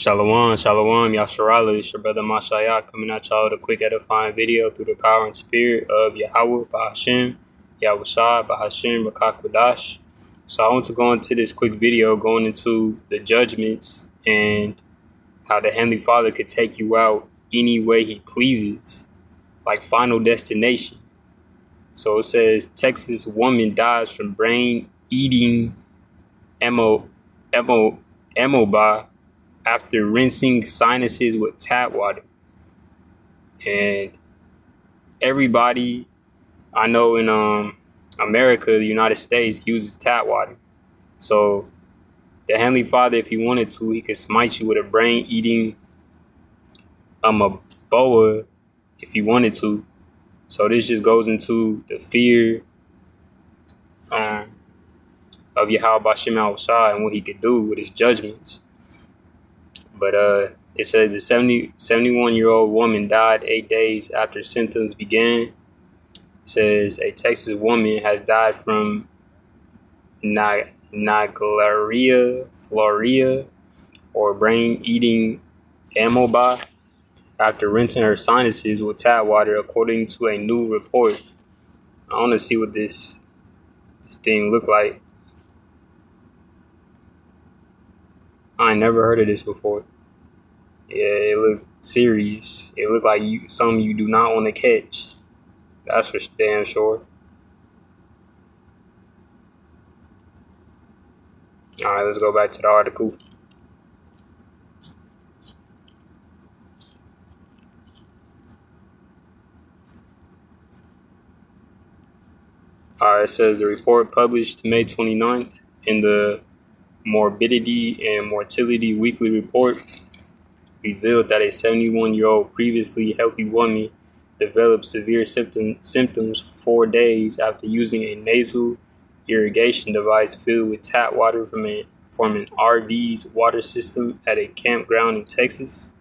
Shalom, shalom, Yasharala. It's your brother Mashaya coming at y'all with a quick edifying video through the power and spirit of Yahweh, Bahashim, Yahushua, Bahashim, Bakakwadash. So I want to go into this quick video going into the judgments and how the Heavenly Father could take you out any way He pleases, like Final Destination. So it says, Texas woman dies from brain-eating amoeba after rinsing sinuses with tap water. And everybody I know in America, the United States, uses tap water. So the Heavenly Father, if He wanted to, He could smite you with a brain-eating boa if He wanted to. So this just goes into the fear of Yahweh Bashem Al-Shah and what He could do with His judgments. But it says the 71-year-old woman died 8 days after symptoms began. It says a Texas woman has died from Naegleria florea, or brain-eating amoeba, after rinsing her sinuses with tap water, according to a new report. I want to see what this thing look like. I ain't never heard of this before. Yeah, it looked serious. It looked like something you do not want to catch. That's for damn sure. All right, let's go back to the article. All right, it says the report published May 29th in the Morbidity and Mortality Weekly Report revealed that a 71-year-old previously healthy woman developed severe symptoms 4 days after using a nasal irrigation device filled with tap water from an RV's water system at a campground in Texas.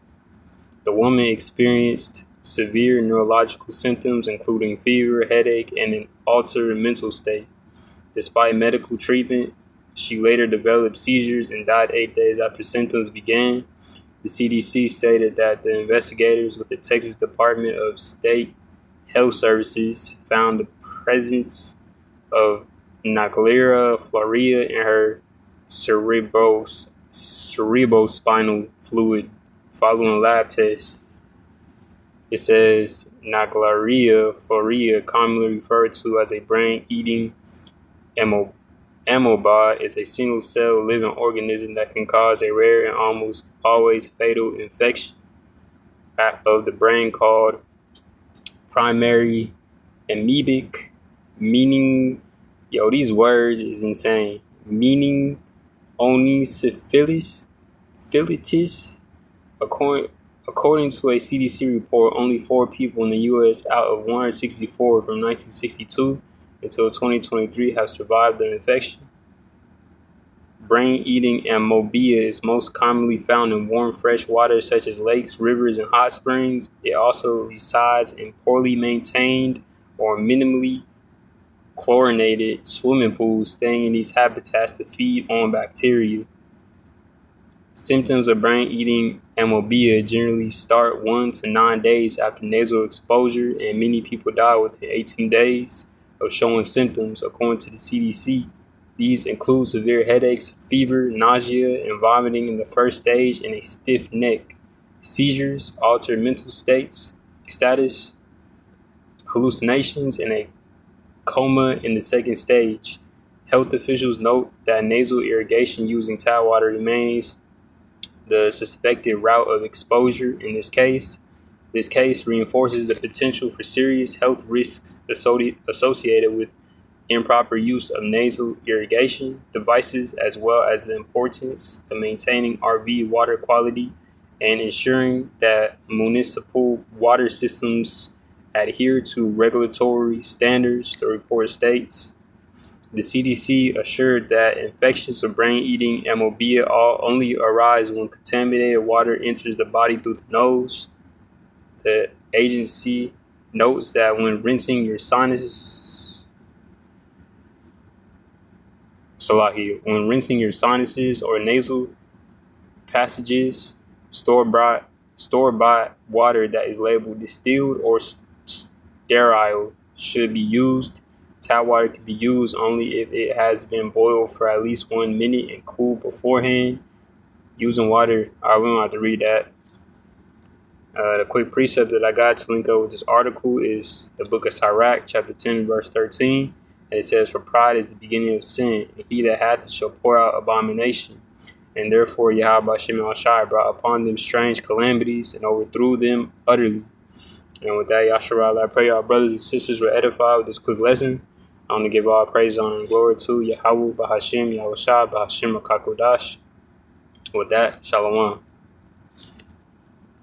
The woman experienced severe neurological symptoms, including fever, headache, and an altered mental state. Despite medical treatment, she later developed seizures and died 8 days after symptoms began. The CDC stated that the investigators with the Texas Department of State Health Services found the presence of Naegleria florea in her cerebrospinal fluid following lab tests. It says Naegleria florea, commonly referred to as a brain-eating amoeba, is a single-cell living organism that can cause a rare and almost always fatal infection of the brain called primary amoebic, meaning, these words is insane, meaning onysyphilitis. According to a CDC report, only 4 people in the U.S. out of 164 from 1962 until 2023 have survived the infection. Brain-eating amoeba is most commonly found in warm fresh water such as lakes, rivers, and hot springs. It also resides in poorly maintained or minimally chlorinated swimming pools, staying in these habitats to feed on bacteria. Symptoms of brain-eating amoeba generally start 1 to 9 days after nasal exposure, and many people die within 18 days of showing symptoms, according to the CDC. These include severe headaches, fever, nausea, and vomiting in the first stage, and a stiff neck, seizures, altered mental status, hallucinations, and a coma in the second stage. Health officials note that nasal irrigation using tap water remains the suspected route of exposure in this case. This case reinforces the potential for serious health risks associated with improper use of nasal irrigation devices, as well as the importance of maintaining RV water quality and ensuring that municipal water systems adhere to regulatory standards, the report states. The CDC assured that infections of brain-eating amoeba only arise when contaminated water enters the body through the nose. The agency notes that when rinsing your sinuses or nasal passages, store-bought water that is labeled distilled or sterile should be used. Tap water can be used only if it has been boiled for at least 1 minute and cooled beforehand. Using water, I don't have to read that. The quick precept that I got to link up with this article is the book of Sirach, chapter 10, verse 13. And it says, "For pride is the beginning of sin, and he that hath it shall pour out abomination. And therefore Yahweh Shem Shai brought upon them strange calamities and overthrew them utterly." And with that, Yasharal, I pray our brothers and sisters were edified with this quick lesson. I want to give all praise, honor, and glory to Yahweh, Bahashim, Yahushua, Bahashim, Akakodash. With that, Shalom.